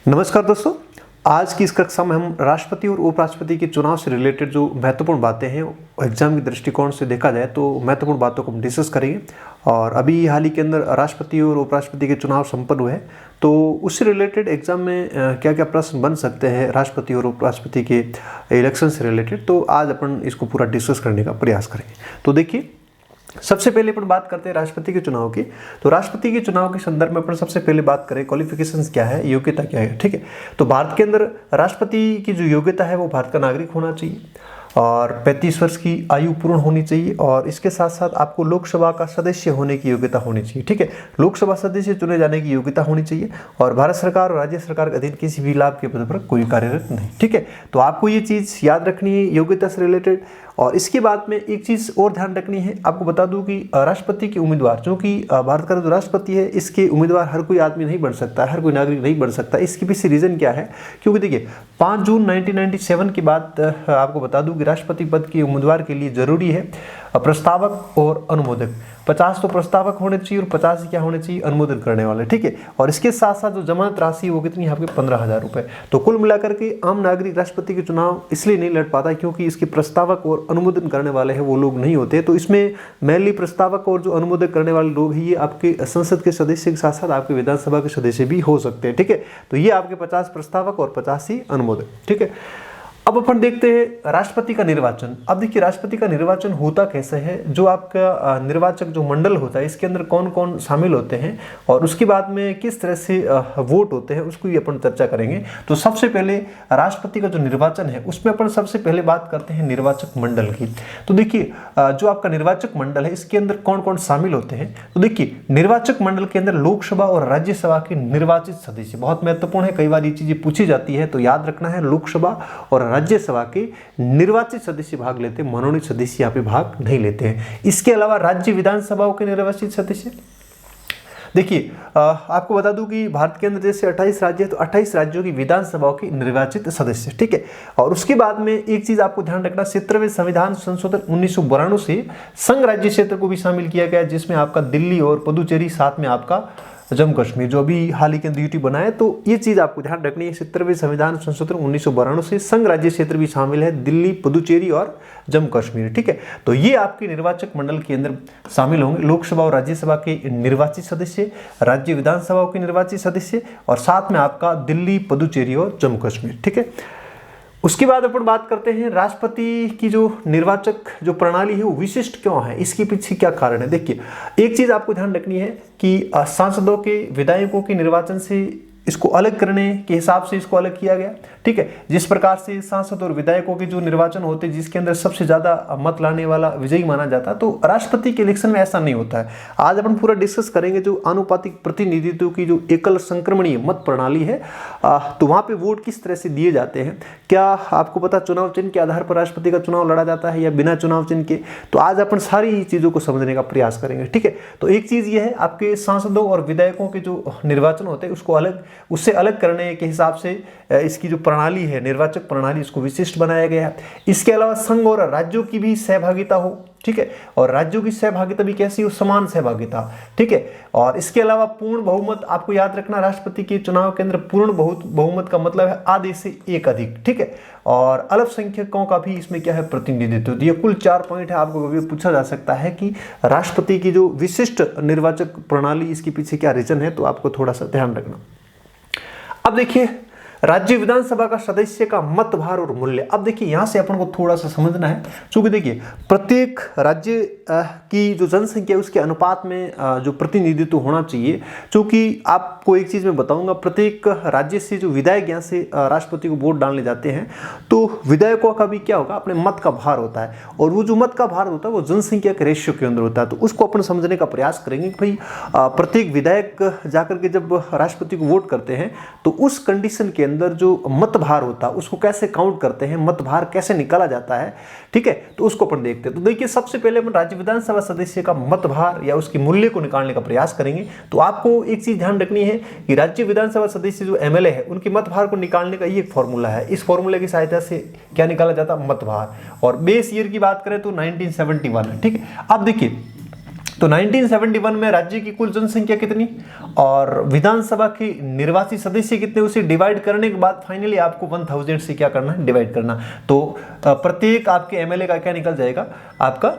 नमस्कार दोस्तों, आज की इस कक्षा में हम राष्ट्रपति और उपराष्ट्रपति के चुनाव से रिलेटेड जो महत्वपूर्ण बातें हैं एग्जाम के दृष्टिकोण से देखा जाए तो महत्वपूर्ण बातों को हम डिस्कस करेंगे। और अभी हाल ही के अंदर राष्ट्रपति और उपराष्ट्रपति के चुनाव संपन्न हुए हैं, तो उससे रिलेटेड एग्जाम में क्या क्या प्रश्न बन सकते हैं राष्ट्रपति और उपराष्ट्रपति के इलेक्शन से रिलेटेड, तो आज अपन इसको पूरा डिस्कस करने का प्रयास करेंगे। तो देखिए, सबसे पहले अपन बात करते हैं राष्ट्रपति के चुनाव की। तो राष्ट्रपति के चुनाव के संदर्भ में अपन सबसे पहले बात करें क्वालिफिकेशंस क्या है, योग्यता क्या है। ठीक है, तो भारत के अंदर राष्ट्रपति की जो योग्यता है वो भारत का नागरिक होना चाहिए और 35 वर्ष की आयु पूर्ण होनी चाहिए और इसके साथ साथ आपको लोकसभा का सदस्य होने की योग्यता होनी चाहिए। ठीक है, लोकसभा सदस्य चुने जाने की योग्यता होनी चाहिए और भारत सरकार और राज्य सरकार के अधीन किसी भी लाभ के पद पर कोई कार्यरत नहीं। ठीक है, तो आपको ये चीज़ याद रखनी है योग्यता से रिलेटेड। और इसके बाद में एक चीज़ और ध्यान रखनी है, आपको बता दूं कि राष्ट्रपति के उम्मीदवार, जो कि भारत का जो राष्ट्रपति है, इसके उम्मीदवार हर कोई आदमी नहीं बन सकता, हर कोई नागरिक नहीं बन सकता। इसके पीछे रीज़न क्या है, क्योंकि देखिए 5 जून 1997 के बाद आपको बता दूं कि राष्ट्रपति पद के उम्मीदवार के लिए जरूरी है प्रस्तावक और अनुमोदक। 50 तो प्रस्तावक होने चाहिए और 50 क्या होने चाहिए, अनुमोदन करने वाले। ठीक है, और इसके साथ साथ जो जमानत राशि वो कितनी है, आपके 15,000 रुपये। तो कुल मिलाकर के आम नागरिक राष्ट्रपति के चुनाव इसलिए नहीं लड़ पाता क्योंकि इसके प्रस्तावक और अनुमोदन करने वाले हैं वो लोग नहीं होते। तो इसमें मेनली प्रस्तावक और जो अनुमोदन करने वाले लोग हैं ये आपके संसद के सदस्य के साथ साथ आपके विधानसभा के सदस्य भी हो सकते हैं। ठीक है, तो ये आपके 50 प्रस्तावक और 50 ही अनुमोदक। ठीक है, अब अपन देखते हैं राष्ट्रपति का निर्वाचन। अब देखिए, राष्ट्रपति का निर्वाचन होता कैसे है, जो आपका निर्वाचक जो मंडल होता है इसके अंदर कौन कौन शामिल होते हैं और उसके बाद में किस तरह से वोट होते हैं उसको भी अपन चर्चा करेंगे। तो सबसे पहले राष्ट्रपति का जो निर्वाचन है उसमें अपन सबसे पहले बात करते हैं निर्वाचक मंडल की। तो देखिए, जो आपका निर्वाचक मंडल है इसके अंदर कौन कौन शामिल होते हैं। तो देखिए, निर्वाचक मंडल के अंदर लोकसभा और राज्यसभा के निर्वाचित सदस्य बहुत महत्वपूर्ण है, कई बार ये चीजें पूछी जाती है, तो याद रखना है लोकसभा और राज्यसभा के निर्वाचित सदस्य भाग लेते हैं, मनोनीत सदस्य यहाँ पे भाग नहीं लेते हैं। इसके अलावा राज्य विधानसभाओं के निर्वाचित सदस्य, देखिए आपको बता दूं कि भारत के अंदर जैसे 28 राज्य है तो 28 राज्यों की विधानसभाओं के निर्वाचित सदस्य। ठीक है, और उसके बाद में एक चीज आपको ध्यान रखना, 70वें संविधान संशोधन 1992 से संघ राज्य क्षेत्र को भी शामिल किया गया, जिसमें आपका दिल्ली और पुदुचेरी, साथ में आपका जम्मू कश्मीर जो अभी हाल ही के अंदर यूटी बना है। तो ये चीज आपको ध्यान रखनी है, 70वें संविधान संशोधन 1992 से संघ राज्य क्षेत्र भी शामिल है, दिल्ली, पुदुचेरी और जम्मू कश्मीर। ठीक है, तो ये आपके निर्वाचक मंडल के अंदर शामिल होंगे, लोकसभा और राज्यसभा के निर्वाचित सदस्य, राज्य विधानसभाओं के निर्वाचित सदस्य और साथ में आपका दिल्ली, पुदुचेरी और जम्मू कश्मीर। ठीक है, उसके बाद अपन बात करते हैं राष्ट्रपति की जो निर्वाचक जो प्रणाली है वो विशिष्ट क्यों है, इसके पीछे क्या कारण है। देखिए, एक चीज आपको ध्यान रखनी है कि सांसदों के, विधायकों के निर्वाचन से इसको अलग करने के हिसाब से इसको अलग किया गया। ठीक है, जिस प्रकार से सांसद और विधायकों के जो निर्वाचन होते हैं जिसके अंदर सबसे ज्यादा मत लाने वाला विजयी माना जाता है, तो राष्ट्रपति के इलेक्शन में ऐसा नहीं होता है। आज अपन पूरा डिस्कस करेंगे जो आनुपातिक प्रतिनिधित्व की जो एकल संक्रमणीय मत प्रणाली है, तो वहां पे वोट किस तरह से दिए जाते हैं। क्या आपको पता चुनाव चिन्ह के आधार पर राष्ट्रपति का चुनाव लड़ा जाता है या बिना चुनाव चिन्ह के, तो आज अपन सारी चीजों को समझने का प्रयास करेंगे। ठीक है, तो एक चीज ये है, आपके सांसदों और विधायकों के जो निर्वाचन होते हैं उसको उससे अलग करने के हिसाब से इसकी जो प्रणाली है, निर्वाचक प्रणाली, इसको विशिष्ट बनाया गया है। इसके अलावा संघ और राज्यों की भी सहभागिता हो। ठीक है, और राज्यों की सहभागिता भी कैसी हो, समान सहभागिता। ठीक है, और इसके अलावा पूर्ण बहुमत, आपको याद रखना राष्ट्रपति के चुनाव के अंदर पूर्ण बहुमत का मतलब है आधे से एक अधिक। ठीक है, और अल्पसंख्यकों का भी इसमें क्या है, प्रतिनिधित्व। ये कुल 4 पॉइंट है। आपको कभी पूछा जा सकता है कि राष्ट्रपति की जो विशिष्ट निर्वाचक प्रणाली, इसके पीछे क्या रीजन है, तो आपको थोड़ा सा ध्यान रखना। अब देखिए, राज्य विधानसभा का सदस्य का मत भार और मूल्य। अब देखिए, यहां से अपन को थोड़ा सा समझना है, क्योंकि देखिए प्रत्येक राज्य की जो जनसंख्या है उसके अनुपात में जो प्रतिनिधित्व होना चाहिए। क्योंकि आपको एक चीज मैं बताऊंगा, प्रत्येक राज्य से जो विधायक यहाँ से राष्ट्रपति को वोट डालने जाते हैं, तो विधायकों का भी क्या होगा, अपने मत का भार होता है, और वो जो मत का भार होता है वो जनसंख्या के रेशियो के अंदर होता है। तो उसको अपन समझने का प्रयास करेंगे कि भाई प्रत्येक विधायक जाकर के जब राष्ट्रपति को वोट करते हैं तो उस कंडीशन के अंदर जो मत भार होता है उसको कैसे काउंट करते हैं, मत भार कैसे निकाला जाता है। ठीक है, तो उसको अपन देखते हैं। तो देखिए, सबसे पहले अपन राज्य विधानसभा सदस्य का मत भार या उसके मूल्य को निकालने का प्रयास करेंगे। तो आपको एक चीज ध्यान रखनी है कि राज्य विधानसभा सदस्य जो एमएलए है उनके मत भार को निकालने का ये एक फॉर्मूला है। इस फॉर्मूले की सहायता से क्या निकाला जाता है, मत भार। और बेस ईयर की बात करें तो 1971 है। ठीक है, अब देखिए तो 1971 में राज्य की कुल जनसंख्या कितनी और विधानसभा के निर्वाचित सदस्य कितने, उसे डिवाइड करने के बाद फाइनली आपको 1000 से क्या करना है, डिवाइड करना। तो प्रत्येक आपके एमएलए का क्या निकल जाएगा, आपका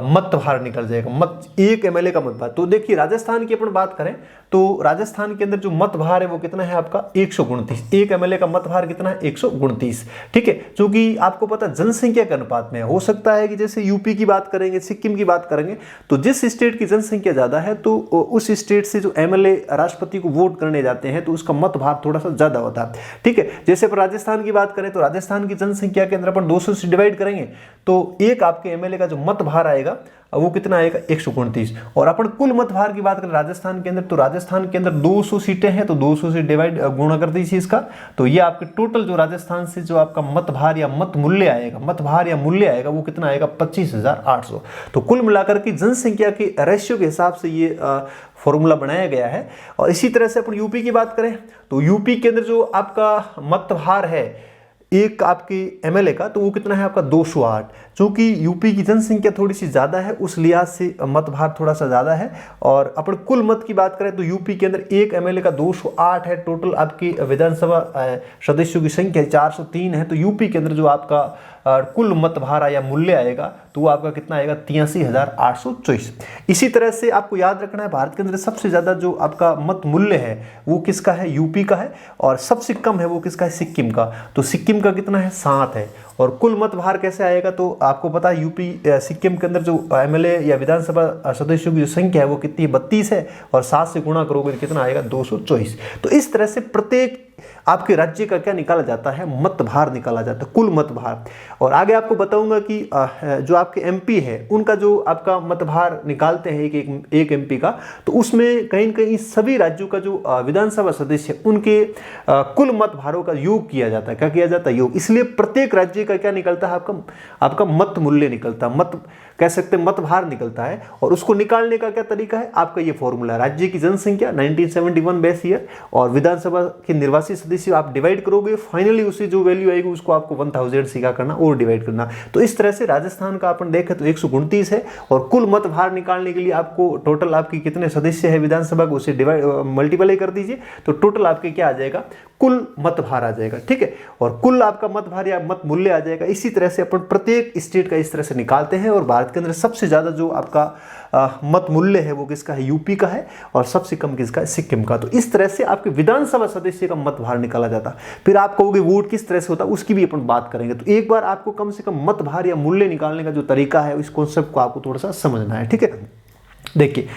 मत भार निकल जाएगा, मत एक एमएलए का मत भार। तो देखिए राजस्थान की अपन बात करें तो राजस्थान के अंदर जो मत भार है वो कितना है आपका 129, एक एमएलए का मत भार कितना है 129, ठीक है, जो कि आपको पता जनसंख्या के अनुपात में हो सकता है कि जैसे यूपी की बात करेंगे, सिक्किम की बात करेंगे, तो जिस स्टेट की जनसंख्या ज्यादा है तो उस स्टेट से जो एमएलए राष्ट्रपति को वोट करने जाते हैं तो उसका मत भार थोड़ा सा ज्यादा होता है, ठीक है। जैसे अपन राजस्थान की बात करें तो राजस्थान की जनसंख्या के अंदर अपन 200 से डिवाइड करेंगे तो एक आपके एमएलए का जो मत भार आएगा वो कितना आएगा 129। और अपन कुल मत भार की बात करें राजस्थान के अंदर तो राजस्थान के अंदर 200 सीटें हैं तो 200 से डिवाइड गुणा कर दीजिए इसका, तो ये आपके टोटल जो राजस्थान से जो आपका मत भार या मत मूल्य आएगा, मत भार या मूल्य आएगा वो कितना आएगा 25,800। तो कुल मिलाकर की जनसंख्या के रेशियो के हिसाब से ये फॉर्मूला बनाया गया है। और इसी तरह से अपन यूपी की बात करें तो यूपी के अंदर जो आपका मत भार है एक आपकी एमएलए का तो वो कितना है आपका 208, क्योंकि यूपी की जनसंख्या थोड़ी सी ज़्यादा है उस लिहाज से मत भार थोड़ा सा ज़्यादा है। और अपन कुल मत की बात करें तो यूपी के अंदर एक एमएलए का 208 है, टोटल आपकी विधानसभा सदस्यों की संख्या 403 है, तो यूपी के अंदर जो आपका कुल मत भार या मूल्य आएगा तो वो आपका कितना आएगा 83,824। इसी तरह से आपको याद रखना है भारत के अंदर सबसे ज़्यादा जो आपका मत मूल्य है वो किसका है, यूपी का है, और सबसे कम है वो किसका है, सिक्किम का। तो सिक्किम का कितना है 7 है। और कुल मत भार कैसे आएगा तो आपको पता है यूपी सिक्किम के अंदर जो एमएलए या विधानसभा सदस्यों की जो संख्या है वो कितनी 32 है, और 7 से गुणा करोगे तो कितना आएगा 224। तो इस तरह से प्रत्येक आपके राज्य का क्या निकाला जाता है, मत भार निकाला जाता है, कुल मत भार। और आगे आपको बताऊंगा कि जो आपके एमपी है उनका जो आपका मत भार निकालते हैं एक एमपी का, तो उसमें कहीं न कहीं सभी राज्यों का जो विधानसभा सदस्य उनके कुल मत भारों का योग किया जाता है। क्या किया जाता है, योग। इसलिए प्रत्येक राज्य का क्या निकलता है, आपका मत मूल्य निकलता है, मत कह सकते हैं मत भार निकलता है। और उसको निकालने का क्या तरीका है, आपका ये फॉर्मूला, राज्य की जनसंख्या 1971 बेस ईयर और विधानसभा के निर्वाचित सदस्य आप डिवाइड करोगे, फाइनली उससे जो वैल्यू आएगी उसको आपको 1000 से क्या करना और डिवाइड करना। तो इस तरह से राजस्थान का अपन देखें तो 129 है, और कुल मत भार निकालने के लिए आपको टोटल आपकी कितने सदस्य है विधानसभा को उसे डिवाइड मल्टीप्लाई कर दीजिए, तो टोटल आपके क्या आ जाएगा, कुल मत भार आ जाएगा, ठीक है। और कुल आपका मत भार या मत मूल्य आ जाएगा। इसी तरह से अपन प्रत्येक स्टेट का इस तरह से निकालते हैं। और भारत के अंदर सबसे ज्यादा जो आपका मत मूल्य है वो किसका है, यूपी का है, और सबसे कम किसका है, सिक्किम का। तो इस तरह से आपके विधानसभा सदस्य का मत भार निकाला जाता है। फिर आप कहोगे वोट किस तरह से होता है, उसकी भी अपन बात करेंगे। तो एक बार आपको कम से कम मत भार या मूल्य निकालने का जो तरीका है इस कॉन्सेप्ट को आपको थोड़ा सा समझना है, ठीक है। देखिए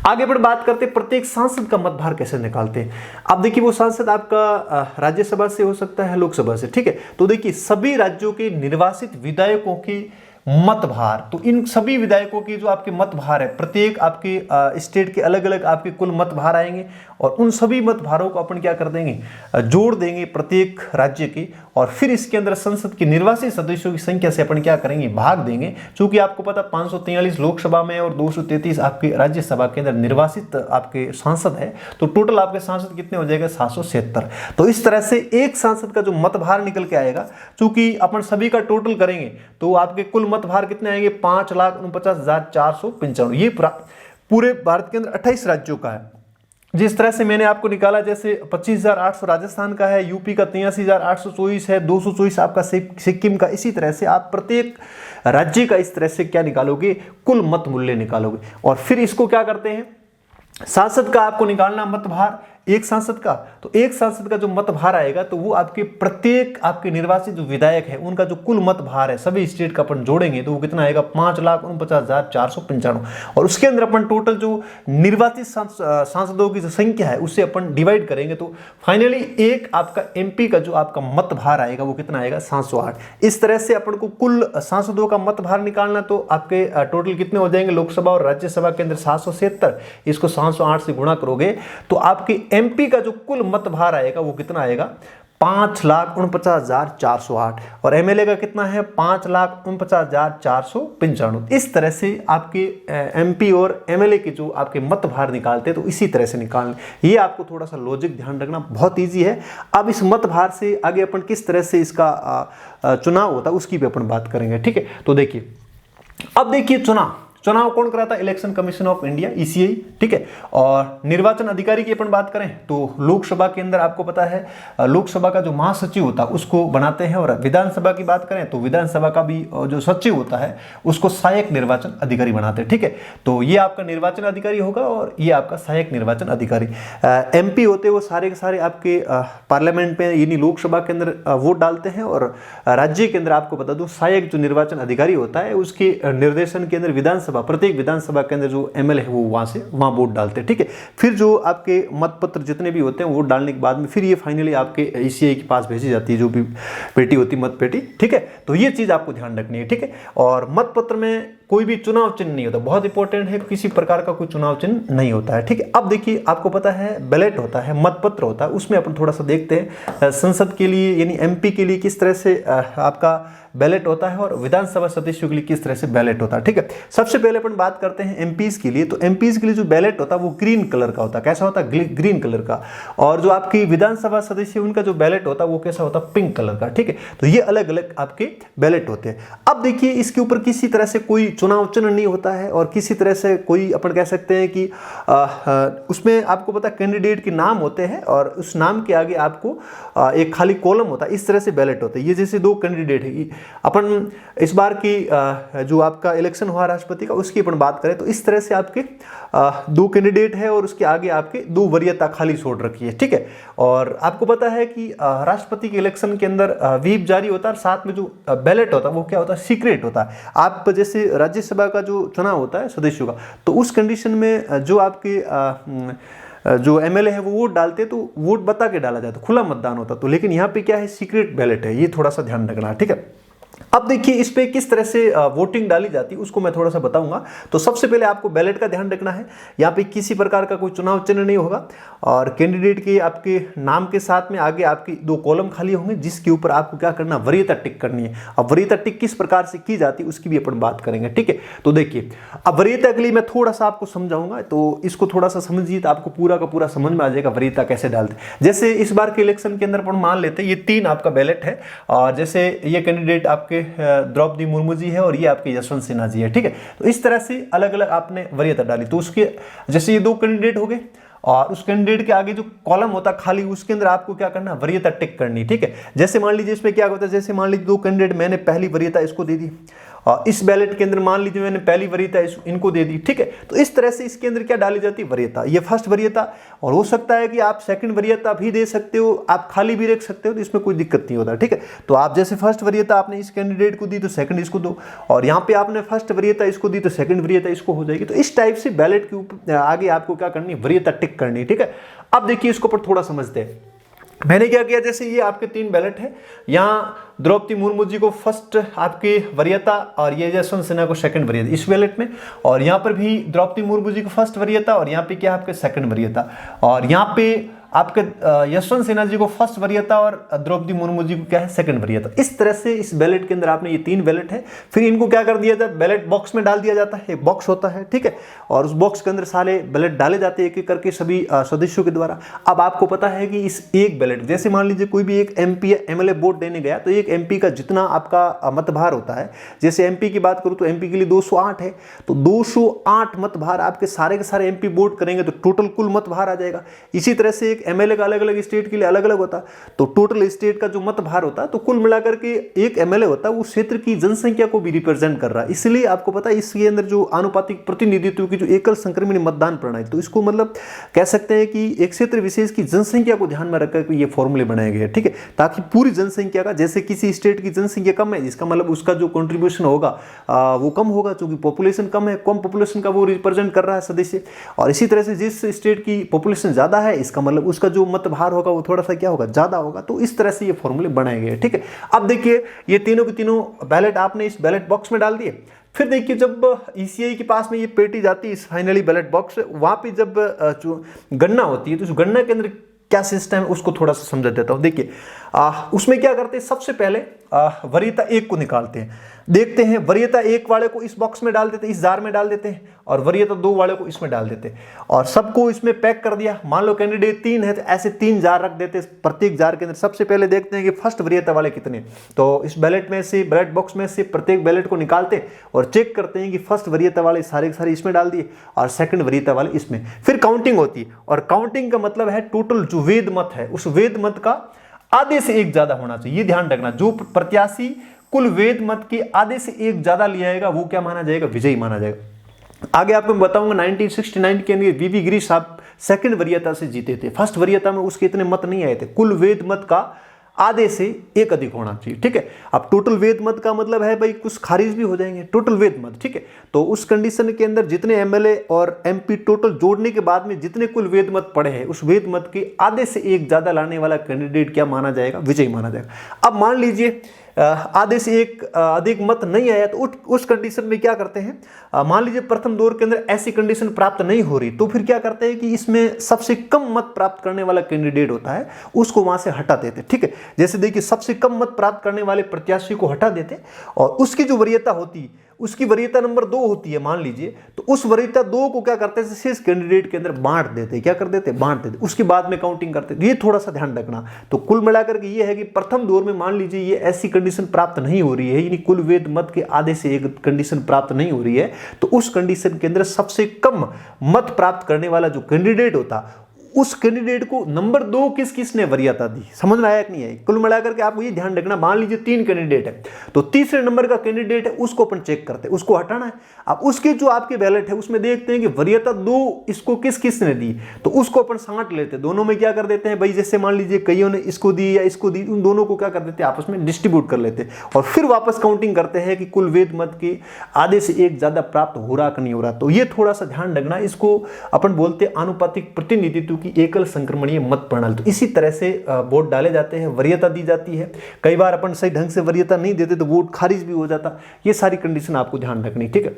आगे बढ़ बात करते हैं प्रत्येक सांसद का मत भार कैसे निकालते हैं। अब देखिए वो सांसद आपका राज्यसभा से हो सकता है, लोकसभा से, ठीक है। तो देखिए सभी राज्यों के निर्वाचित विधायकों की मत भार, तो इन सभी विधायकों की जो आपके मत भार है, प्रत्येक आपके स्टेट के अलग अलग आपके कुल मत भार आएंगे, और उन सभी मत भारों को अपन क्या कर देंगे, जोड़ देंगे प्रत्येक राज्य की, और फिर इसके अंदर संसद के निर्वाचित सदस्यों की संख्या से अपन क्या करेंगे, भाग देंगे। क्योंकि आपको पता 543 लोकसभा में और 233 आपके राज्यसभा के अंदर निर्वाचित आपके सांसद है, तो टोटल आपके सांसद कितने हो जाएगा 776। तो इस तरह से एक सांसद का जो मत भार निकल के आएगा, चूंकि अपन सभी का टोटल करेंगे तो आपके कुल मत भार कितने आएंगे 5,49,495। ये पूरे भारत के अंदर 28 राज्यों का है। जिस तरह से मैंने आपको निकाला, जैसे 25,800 राजस्थान का है, यूपी का 83,824 है, 224 आपका सिक्किम का। इसी तरह से आप प्रत्येक राज्य का इस तरह से क्या निकालोगे, कुल मत मूल्य निकालोगे। और फिर इसको क्या करते हैं, सांसद का आपको निकालना मत भार एक सांसद का, तो एक सांसद का जो मत भार आएगा तो वो आपके प्रत्येक आपके निर्वाचित जो विधायक है उनका जो कुल मत भार है सभी स्टेट का अपन जोड़ेंगे तो वो कितना आएगा 5,49,495। और उसके अंदर अपन टोटल जो निर्वाचित सांसदों की जो संख्या है उससे अपन डिवाइड करेंगे, तो फाइनली एक आपका एमपी का जो आपका मत भार आएगा वो कितना आएगा 708। इस तरह से अपन को कुल सांसदों का मत भार निकालना, तो आपके टोटल कितने हो जाएंगे, लोकसभा और राज्यसभा के अंदर 776, इसको 708 से गुणा करोगे तो आपके एमपी का जो कुल मत भार आएगा वो कितना आएगा 5,49,408, और एमएलए का कितना है 5,49,495। इस तरह से आपके एमपी और एमएलए के जो आपके मत भार निकालते हैं तो इसी तरह से निकालने, ये आपको थोड़ा सा लॉजिक ध्यान रखना बहुत इजी है। अब इस मत भार से आगे अपन किस तरह से इसका चुनाव होता है उसकी भी अपन बात करेंगे, ठीक है। तो देखिए अब देखिए चुनाव, चुनाव कौन कराता है? Election commission of India, ECI, ठीक है। और निर्वाचन अधिकारी की अपन बात करें तो लोकसभा के अंदर आपको पता है लोकसभा का जो महासचिव होता है उसको बनाते हैं, और विधानसभा की बात करें तो विधानसभा का भी जो सचिव होता है उसको सहायक निर्वाचन अधिकारी बनाते हैं, ठीक है। तो ये आपका निर्वाचन अधिकारी होगा और ये आपका सहायक निर्वाचन अधिकारी। एमपी होते हैं वो सारे के सारे आपके पार्लियामेंट में यानी लोकसभा के अंदर वोट डालते हैं, और राज्य के अंदर आपको बता दूं सहायक जो निर्वाचन अधिकारी होता है उसके निर्देशन के अंदर विधानसभा, प्रत्येक विधानसभा के अंदर जो एमएलए है वो वहां वोट डालते हैं, ठीक है। फिर जो आपके मतपत्र जितने भी होते हैं वोट डालने के बाद में फिर ये फाइनली आपके ईसीआई के पास भेजी जाती है, जो भी पेटी होती है मत पेटी, ठीक है। तो ये चीज आपको ध्यान रखनी है, ठीक है। और मतपत्र में कोई भी चुनाव चिन्ह नहीं होता, बहुत इंपॉर्टेंट है, किसी प्रकार का कोई चुनाव चिन्ह नहीं होता है, ठीक है। अब देखिए आपको पता है बैलेट होता है, मतपत्र होता है, उसमें अपन थोड़ा सा देखते हैं संसद के लिए यानी एमपी के लिए किस तरह से आपका बैलेट होता है और विधानसभा सदस्यों के लिए किस तरह से बैलेट होता है, ठीक है। सबसे पहले अपन बात करते हैं एमपीज के लिए। तो एमपीज के लिए जो बैलेट होता है वो ग्रीन कलर का होता है। कैसा होता है? ग्रीन कलर का। और जो आपकी विधानसभा सदस्य उनका जो बैलेट होता है वो कैसा होता है? पिंक कलर का, ठीक है। तो ये अलग अलग आपके बैलेट होते हैं। अब देखिए इसके ऊपर किसी तरह से कोई चुनाव चिन्ह नहीं होता है, और किसी तरह से कोई अपन कह सकते हैं कि उसमें आपको पता कैंडिडेट के नाम होते हैं और उस नाम के आगे आपको एक खाली कॉलम होता है। इस तरह से बैलेट होते हैं। ये जैसे दो कैंडिडेट है, अपन इस बार की जो आपका इलेक्शन हुआ राष्ट्रपति का उसकी अपन बात करें तो इस तरह से आपके दो कैंडिडेट है और उसके आगे आपके दो वरीयता खाली छोड़ रखी है, ठीक है। और आपको पता है कि राष्ट्रपति के इलेक्शन के अंदर व्हीप जारी होता है, और साथ में जो बैलेट होता है वो क्या होता है? सीक्रेट होता है। आप जैसे राज्यसभा का जो चुनाव होता है सदस्यों का, तो उस कंडीशन में जो आपके जो एमएलए है वो वोट डालते हैं तो वोट बता के डाला जाता है, खुला मतदान होता। तो लेकिन यहाँ पे क्या है? सीक्रेट बैलेट है। ये थोड़ा सा ध्यान रखना, ठीक है। अब देखिए इस पे किस तरह से वोटिंग डाली जाती है उसको मैं थोड़ा सा बताऊंगा। तो सबसे पहले आपको बैलेट का ध्यान रखना है। यहाँ पे किसी प्रकार का कोई चुनाव चिन्ह नहीं होगा, और कैंडिडेट के आपके नाम के साथ में आगे आपकी दो कॉलम खाली होंगे जिसके ऊपर आपको क्या करना? वरीयता टिक करनी है। अब वरीयता टिक किस प्रकार से की जाती है उसकी भी अपन बात करेंगे, ठीक है। तो देखिए अब वरीयता के लिए मैं थोड़ा सा आपको समझाऊंगा, तो इसको थोड़ा सा समझिए तो आपको पूरा का पूरा समझ में आ जाएगा वरीयता कैसे डालते। जैसे इस बार के इलेक्शन के अंदर अपन मान लेते हैं ये 3 आपका बैलेट है, और जैसे ये कैंडिडेट आपके द्रौपदी मुर्मू जी है और ये आपके यशवंत सिन्हा जी है, ठीक है। तो इस तरह से अलग अलग आपने वरीयता डाली। तो उसके जैसे ये 2 कैंडिडेट हो गए, और उस कैंडिडेट के आगे जो कॉलम होता है खाली उसके अंदर आपको क्या करना? वरीयता टिक करनी, ठीक है। जैसे मान लीजिए इसमें क्या होता है, जैसे मान लीजिए 2 कैंडिडेट मैंने पहली वरीयता इसको दे दी, और इस बैलेट के अंदर मान लीजिए मैंने पहली वरीयता इनको दे दी, ठीक है। तो इस तरह से इसके अंदर क्या डाली जाती है? वरीयता। ये फर्स्ट वरीयता, और हो सकता है कि आप सेकंड वरीयता भी दे सकते हो, आप खाली भी रख सकते हो, तो इसमें कोई दिक्कत नहीं होता, ठीक है। तो आप जैसे फर्स्ट वरीयता आपने इस कैंडिडेट को दी तो सेकंड इसको दो, और यहाँ पे आपने फर्स्ट वरीयता इसको दी तो सेकंड वरीयता इसको हो जाएगी। तो इस टाइप से बैलेट के ऊपर आगे आपको क्या करनी है? वरीयता टिक करनी है, ठीक है। अब देखिए इसको पर थोड़ा समझते हैं। मैंने क्या किया, जैसे ये आपके 3 बैलेट है, यहाँ द्रौपदी मुर्मू जी को फर्स्ट आपकी वरीयता और ये यशवंत सिन्हा को सेकंड वरीयता इस बैलेट में, और यहाँ पर भी द्रौपदी मुर्मू जी को फर्स्ट वरीयता और यहाँ पे क्या आपके सेकंड वरीयता, और यहाँ पे आपके यशवंत सिन्हा जी को फर्स्ट वरीयता और द्रौपदी मुर्मू जी को क्या है? सेकंड वरीयता। इस तरह से इस बैलेट के अंदर आपने ये 3 बैलेट है, फिर इनको क्या कर दिया जाता है? बैलेट बॉक्स में डाल दिया जाता है। एक बॉक्स होता है, ठीक है, और उस बॉक्स के अंदर सारे बैलेट डाले जाते हैं एक एक करके सभी सदस्यों के द्वारा। अब आपको पता है कि इस एक बैलेट, जैसे मान लीजिए कोई भी एक एमपी या एमएलए वोट देने गया, तो एक एमपी का जितना आपका मतभार होता है, जैसे एमपी की बात करूं तो एमपी के लिए 208 है, तो 208 मतभार आपके सारे के सारे एमपी वोट करेंगे तो टोटल कुल मतभार आ जाएगा। इसी तरह से एक एमएलए का अलग अलग स्टेट के लिए अलग अलग होता, तो टोटल स्टेट का जो मत भार होता है, तो कुल मिलाकर के एक एमएलए होता है वो क्षेत्र की जनसंख्या को भी रिप्रेजेंट कर रहा है। इसलिए आपको पता है इसके अंदर जो आनुपातिक प्रतिनिधित्व की जो एकल संक्रमण मतदान प्रणाली, तो इसको मतलब कह सकते हैं कि एक क्षेत्र विशेष की जनसंख्या को ध्यान में रखकर ये फॉर्मूले बनाए गए, ठीक है, ताकि पूरी जनसंख्या का, जैसे किसी स्टेट की जनसंख्या कम है इसका मतलब उसका जो कंट्रीब्यूशन होगा वो कम होगा, क्योंकि पॉपुलेशन कम है, कम पॉपुलेशन का वो रिप्रेजेंट कर रहा है सदस्य। और इसी तरह से जिस स्टेट की पॉपुलेशन ज्यादा है इसका मतलब उसका जो मत भार होगा वो थोड़ा सा क्या होगा? ज्यादा होगा। तो इस तरह से ये फॉर्मूले बनाए गए, ठीक है। अब देखिए ये तीनों के तीनों बैलेट आपने इस बैलेट बॉक्स में डाल दिए। फिर देखिए जब ईसीआई के पास में ये पेटी जाती है, इस फाइनली बैलेट बॉक्स, वहां पे जब गणना होती है तो उस गणना के अंदर क्या सिस्टम है उसको थोड़ा सा समझा देता हूं। देखिए उसमें क्या करते हैं, सबसे पहले वरीयता 1 को निकालते हैं, देखते हैं वरीयता 1 वाले को इस बॉक्स में डाल देते हैं, इस जार में डाल देते हैं, और वरीयता 2 वाले को इसमें डाल देते हैं, और सबको इसमें पैक कर दिया। मान लो कैंडिडेट 3 है तो ऐसे 3 जार रख देते हैं, प्रत्येक जार के अंदर सबसे पहले देखते हैं कि फर्स्ट वरीयता वाले कितने, तो इस बैलेट में से, बैलेट बॉक्स में से प्रत्येक बैलेट को निकालते हैं और चेक करते हैं कि फर्स्ट वरीयता वाले सारे के सारे इसमें डाल दिए और सेकंड वरीयता वाले इसमें। फिर काउंटिंग होती है, और काउंटिंग का मतलब है टोटल जो वेद मत है उस वेद मत का आधे से 1 ज्यादा होना चाहिए। ये ध्यान रखना, जो प्रत्याशी कुल वेद मत के आधे से 1 ज्यादा ले आएगा वो क्या माना जाएगा, विजयी माना जाएगा। आगे आपको मैं बताऊंगा 1969 के अंदर वीवी गिरी साहब सेकंड वरीयता से जीते थे। फर्स्ट वरीयता में उसके इतने मत नहीं आए थे, कुल वेद मत का आधे से 1 अधिक होना चाहिए, ठीक है। अब टोटल वेद मत का मतलब है भाई कुछ खारिज भी हो जाएंगे, टोटल वेद मत, ठीक है। तो उस कंडीशन के अंदर जितने एमएलए और एमपी टोटल जोड़ने के बाद में जितने कुल वेद मत पड़े हैं उस वेद मत के आधे से 1 ज्यादा लाने वाला कैंडिडेट क्या माना जाएगा, विजयी माना जाएगा। अब मान लीजिए आधे से 1 अधिक मत नहीं आया, तो उस कंडीशन में क्या करते हैं, मान लीजिए प्रथम दौर के अंदर ऐसी कंडीशन प्राप्त नहीं हो रही, तो फिर क्या करते हैं कि इसमें सबसे कम मत प्राप्त करने वाला कैंडिडेट होता है उसको वहां से हटा देते, ठीक है। जैसे देखिए सबसे कम मत प्राप्त करने वाले प्रत्याशी को हटा देते और उसकी जो वरीयता होती उसकी वरीयता नंबर 2 होती है मान लीजिए, तो उस वरीयता 2 को क्या करते हैं शेष कैंडिडेट के अंदर बांट देते, क्या कर देते, बांट देते, उसके बाद में काउंटिंग करते। ये थोड़ा सा ध्यान रखना। तो कुल मिलाकर के ये है कि प्रथम दौर में मान लीजिए ये ऐसी कंडीशन प्राप्त नहीं हो रही है, यानी कुल वेद मत के आधे से 1 कंडीशन प्राप्त नहीं हो रही है, तो उस कंडीशन के अंदर सबसे कम मत प्राप्त करने वाला जो कैंडिडेट होता उस कैंडिडेट को नंबर 2 किस किसने वरीयता दी, समझ में आया कि नहीं आया। कुल मिलाकर के आपको ये ध्यान रखना, मान लीजिए 3 कैंडिडेट है तो तीसरे नंबर का कैंडिडेट है उसको अपन चेक करते हैं, उसको हटाना है। अब उसके जो आपके बैलेट है उसमें देखते हैं कि वरीयता 2 इसको किस किसने दी, तो उसको अपन साँट लेते हैं, दोनों में क्या कर देते हैं भाई, जैसे मान लीजिए कईयों ने इसको दी या इसको दी, उन दोनों को क्या कर देते हैं आपस में डिस्ट्रीब्यूट कर लेते हैं और फिर वापस काउंटिंग करते हैं कि कुल वेद मत के आधे से 1 ज्यादा प्राप्त हो रहा कि नहीं हो रहा। तो ये थोड़ा सा ध्यान रखना, इसको अपन बोलते हैं आनुपातिक प्रतिनिधित्व की एकल संक्रमणीय मत प्रणाली। तो इसी तरह से वोट डाले जाते हैं, वरीयता दी जाती है। कई बार अपन सही ढंग से वरीयता नहीं देते तो वोट खारिज भी हो जाता। ये सारी कंडीशन आपको ध्यान रखनी, ठीक है।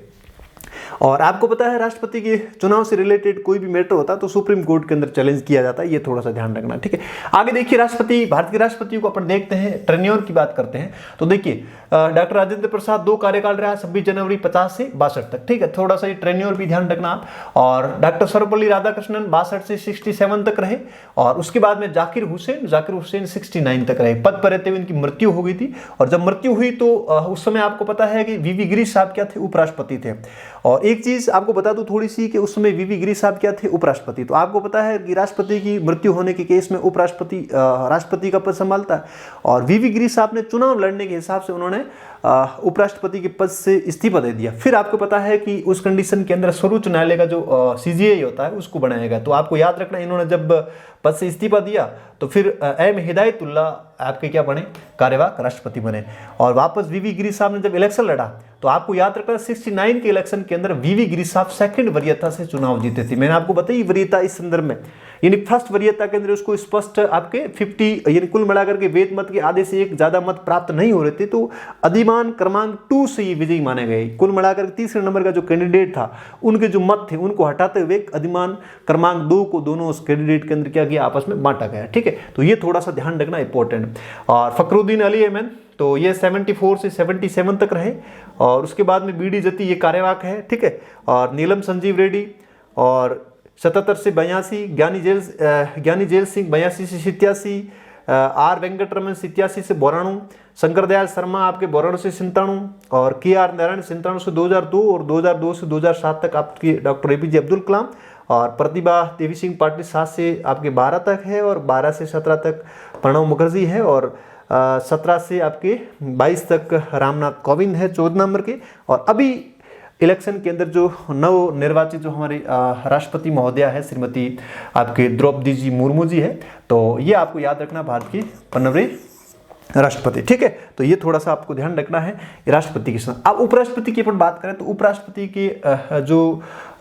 और आपको पता है राष्ट्रपति के चुनाव से रिलेटेड कोई भी मैटर होता है तो सुप्रीम कोर्ट के अंदर चैलेंज किया जाता है, ये थोड़ा सा ध्यान रखना, ठीक है। आगे देखिए राष्ट्रपति, भारत के राष्ट्रपति को अपन देखते हैं, टेन्योर की बात करते हैं। तो देखिए डॉक्टर राजेंद्र प्रसाद 2 कार्यकाल रहा, 26 जनवरी 50 से 62 तक, ठीक है। थोड़ा सा ये टेन्योर भी ध्यान रखना आप। और डॉक्टर सर्वपल्ली राधाकृष्णन 62 से 67 तक रहे, और उसके बाद में जाकिर हुसैन 69 तक रहे। पद पर रहते हुए इनकी मृत्यु हो गई थी, और जब मृत्यु हुई तो उस समय आपको पता है कि वीवी गिरी साहब क्या थे, उपराष्ट्रपति थे। और एक चीज आपको बता दूं थोड़ी सी कि उस समय वीवी गिरी साहब क्या थे, उपराष्ट्रपति। तो आपको पता है कि राष्ट्रपति की मृत्यु होने के केस में उपराष्ट्रपति राष्ट्रपति का पद संभालता है, और वीवी गिरी साहब ने चुनाव लड़ने के हिसाब से उन्होंने उपराष्ट्रपति के पद से इस्तीफा दे दिया। फिर आपको पता है कि उस कंडीशन के अंदर सर्वोच्च न्यायालय का जो सीजीआई होता है उसको बनाया गया। तो आपको याद रखना, इन्होंने जब पद से इस्तीफा दिया तो फिर एम हिदायतुल्लाह आपके क्या बने, कार्यवाहक राष्ट्रपति बने। और वापस वीवी गिरी साहब ने जब इलेक्शन लड़ा तो आपको याद रखना 69 के इलेक्शन के अंदर वीवी गिरी साहब सेकंड वरीयता से चुनाव जीते थे। मैंने आपको बताई वरीयता इस संदर्भ में, यानी फर्स्ट वरीयता के अंदर उसको स्पष्ट आपके 50 यानी कुल मिलाकर के वेद मत के आधे से 1 ज्यादा मत प्राप्त नहीं हो रहे थे, तो अधिमान क्रमांक 2 से ये विजयी माने गए। कुल मिलाकर तीसरे नंबर का जो कैंडिडेट था उनके जो मत थे उनको हटाते हुए अधिमान क्रमांक 2 को दोनों उस कैंडिडेट के अंदर क्या किया, आपस में बांटा गया, ठीक है। तो ये थोड़ा सा ध्यान रखना इंपॉर्टेंट। और फखरुद्दीन अली अहमद तो ये 74 से 77 तक रहे, और उसके बाद में बीडी जती ये कार्यवाहक है, ठीक है। और नीलम संजीव रेड्डी और 77 से 82, ज्ञानी जेल सिंह 82 से 87, आर वेंकटरमन 87 से 92, शंकर दयाल शर्मा आपके 92 से 97, और के आर नारायण 97 से 2002, और 2002 से 2007 तक आपके डॉक्टर एपीजे अब्दुल कलाम, और प्रतिभा देवी सिंह पाटिल 7 से आपके 12 तक है, और 12 से 17 तक प्रणब मुखर्जी है, और 17 से आपके 22 तक रामनाथ कोविंद है 14 नंबर के। और अभी इलेक्शन के अंदर जो नव निर्वाचित जो हमारे राष्ट्रपति महोदया है श्रीमती आपके द्रौपदी जी मुर्मू जी है, तो ये आपको याद रखना भारत की 15वीं राष्ट्रपति, ठीक है। तो ये थोड़ा सा आपको ध्यान रखना है राष्ट्रपति के साथ। अब उपराष्ट्रपति की अपन बात करें तो उपराष्ट्रपति के जो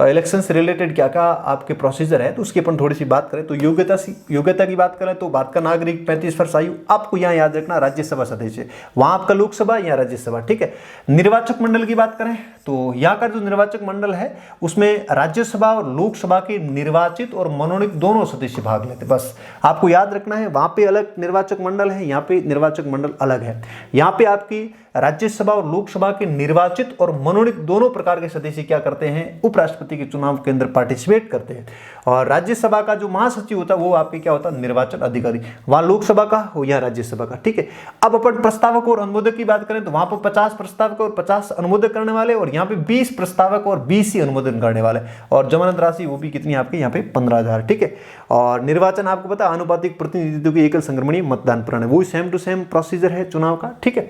इलेक्शन से रिलेटेड क्या क्या आपके प्रोसीजर है तो उसकी अपन थोड़ी सी बात करें तो योग्यता की बात करें तो भारत का नागरिक 35 वर्ष आयु, आपको यहाँ याद रखना राज्यसभा सदस्य, वहां आपका लोकसभा या राज्यसभा, ठीक है। निर्वाचक मंडल की बात करें तो यहाँ का जो निर्वाचक मंडल है उसमें राज्यसभा और लोकसभा के निर्वाचित और मनोनीत दोनों सदस्य भाग लेते, बस आपको याद रखना है। वहां पे अलग निर्वाचक मंडल है, यहाँ पे निर्वाचक निर्वाचक मंडल अलग है। यहाँ पे आपकी राज्यसभा और लोकसभा के निर्वाचित और मनोनीत दोनों प्रकार के सदस्य क्या करते हैं, उपराष्ट्रपति के चुनाव के अंदर पार्टिसिपेट करते हैं। और राज्यसभा का जो महासचिव होता है वो आपके क्या होता है, निर्वाचन अधिकारी, वहां लोकसभा का हो या राज्यसभा का, ठीक है। अब अपन प्रस्तावक और अनुमोदक की बात करें तो वहां पर 50 प्रस्तावक और 50 अनुमोदक करने वाले, और यहाँ पे 20 प्रस्तावक और 20 ही अनुमोदन करने वाले, और जमानत राशि वो भी कितनी आपके यहाँ पे 15,000, ठीक है। और निर्वाचन आपको पता है आनुपातिक प्रतिनिधित्व की एकल संक्रमणीय मतदान प्रणाली, वो सेम टू सेम प्रोसीजर है चुनाव का, ठीक है।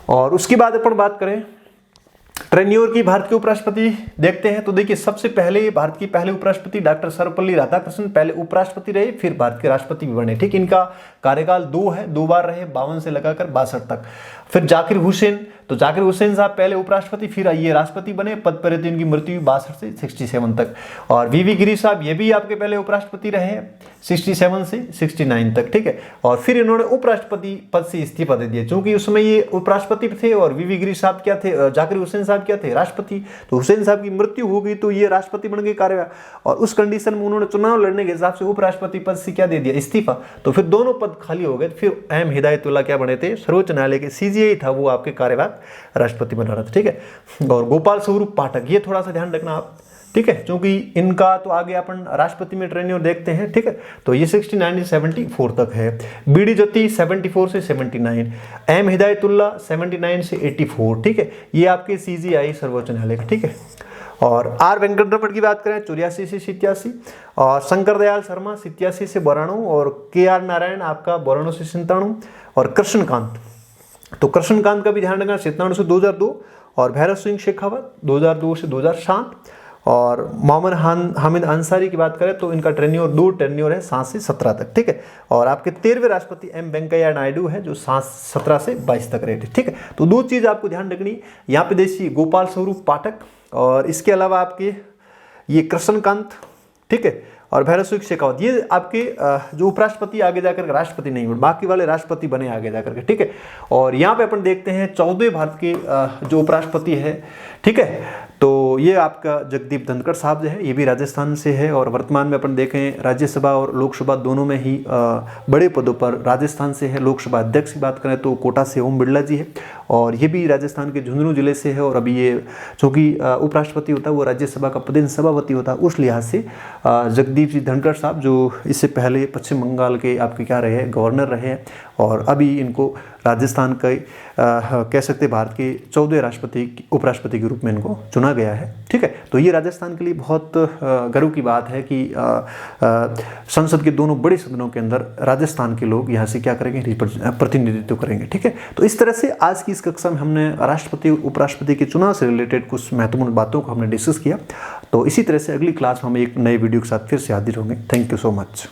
और उसके बाद अपन बात करें टेन्योर की भारत के उपराष्ट्रपति देखते हैं तो देखिए सबसे पहले भारत के पहले उपराष्ट्रपति डॉक्टर सर्वपल्ली राधाकृष्णन पहले उपराष्ट्रपति रहे, फिर भारत के राष्ट्रपति भी बने, ठीक। इनका कार्यकाल 2 है, 2 बार रहे, 52 से लगाकर 62 तक। फिर जाकिर हुसैन, तो जाकिर हुसैन साहब पहले उपराष्ट्रपति फिर ये राष्ट्रपति बने, पद पर रहते इनकी मृत्यु 62 से 67 तक। और वीवी गिरी साहब ये भी आपके पहले उपराष्ट्रपति रहे 67 से 69 तक, ठीक है। और फिर इन्होंने उपराष्ट्रपति पद से इस्तीफा दे दिया, क्योंकि उसमें ये उपराष्ट्रपति थे और वीवी गिरी साहब क्या थे, जाकिर हुसैन साहब क्या थे, राष्ट्रपति। तो हुसैन साहब की मृत्यु हो गई तो ये राष्ट्रपति बन गए कार्यवाह, और उस कंडीशन में उन्होंने चुनाव लड़ने के हिसाब से उपराष्ट्रपति पद से क्या दे दिया, इस्तीफा। तो फिर दोनों पद खाली हो गए। फिर अहम हिदायतुल्लाह क्या बने थे, सर्वोच्च न्यायालय के सीजेआई था वो आपके कार्यवाहक राष्ट्रपति बना रहा था, ठीक है। और गोपाल स्वरूप पाठक, ये थोड़ा सा ध्यान रखना आप, ठीक है, क्योंकि इनका तो आगे अपन राष्ट्रपति में टेन्योर देखते हैं, ठीक है। तो ये 69 से 74 तक है। बीडी जत्ती 74 से 79, अहम हिदायतुल्लाह 79 से 84, ठीक है। ये आपके सीजीआई सर्वोच्च न्यायालय का, ठीक है। और आर वेंकटरमण की बात करें 84 से 87, और शंकर दयाल शर्मा 87 से 92, और के आर नारायण आपका 92 से 97, और कृष्णकांत, तो कृष्णकांत का भी ध्यान रखना 97 से 2002, और भैरव सिंह शेखावत 2002 से 2007, और मोहम्मद हामिद अंसारी की बात करें तो इनका टेन्योर 2 टेन्योर है 7 से 17 तक, ठीक है। और आपके 13वें राष्ट्रपति एम वेंकैया नायडू है जो 17 से 22 तक रहे थे, ठीक है। तो 2 चीज़ आपको ध्यान रखनी, यहाँ पे देखिए गोपाल स्वरूप पाठक, और इसके अलावा आपके ये कृष्णकांत, ठीक है, और भैरव सिंह शेखावत, ये आपके जो उपराष्ट्रपति आगे जाकर राष्ट्रपति नहीं बने, बाकी वाले राष्ट्रपति बने आगे जाकर के, ठीक है। और यहाँ पे अपन देखते हैं 14 भारत के जो उपराष्ट्रपति है, ठीक है। तो ये आपका जगदीप धनखड़ साहब जो है ये भी राजस्थान से है, और वर्तमान में अपन देखें राज्यसभा और लोकसभा दोनों में ही बड़े पदों पर राजस्थान से है। लोकसभा अध्यक्ष की बात करें तो कोटा से ओम बिरला जी है, और ये भी राजस्थान के झुंझुनू जिले से है। और अभी ये चूँकि उपराष्ट्रपति होता है वो राज्यसभा का पदेन सभापति होता है, उस लिहाज से जगदीप जी धनखड़ साहब जो इससे पहले पश्चिम बंगाल के आपके क्या रहे हैं, गवर्नर रहे हैं, और अभी इनको राजस्थान का कह सकते भारत के 14वें राष्ट्रपति उपराष्ट्रपति के रूप में इनको चुना गया है, ठीक है। तो ये राजस्थान के लिए बहुत गर्व की बात है कि संसद के दोनों बड़े सदनों के अंदर राजस्थान के लोग यहाँ से क्या करेंगे, प्रतिनिधित्व करेंगे, ठीक है। तो इस तरह से आज की इस कक्षा में हमने राष्ट्रपति उपराष्ट्रपति के चुनाव से रिलेटेड कुछ महत्वपूर्ण बातों को हमने डिस्कस किया। तो इसी तरह से अगली क्लास में हम एक नए वीडियो के साथ फिर से हाजिर होंगे। Thank you so much.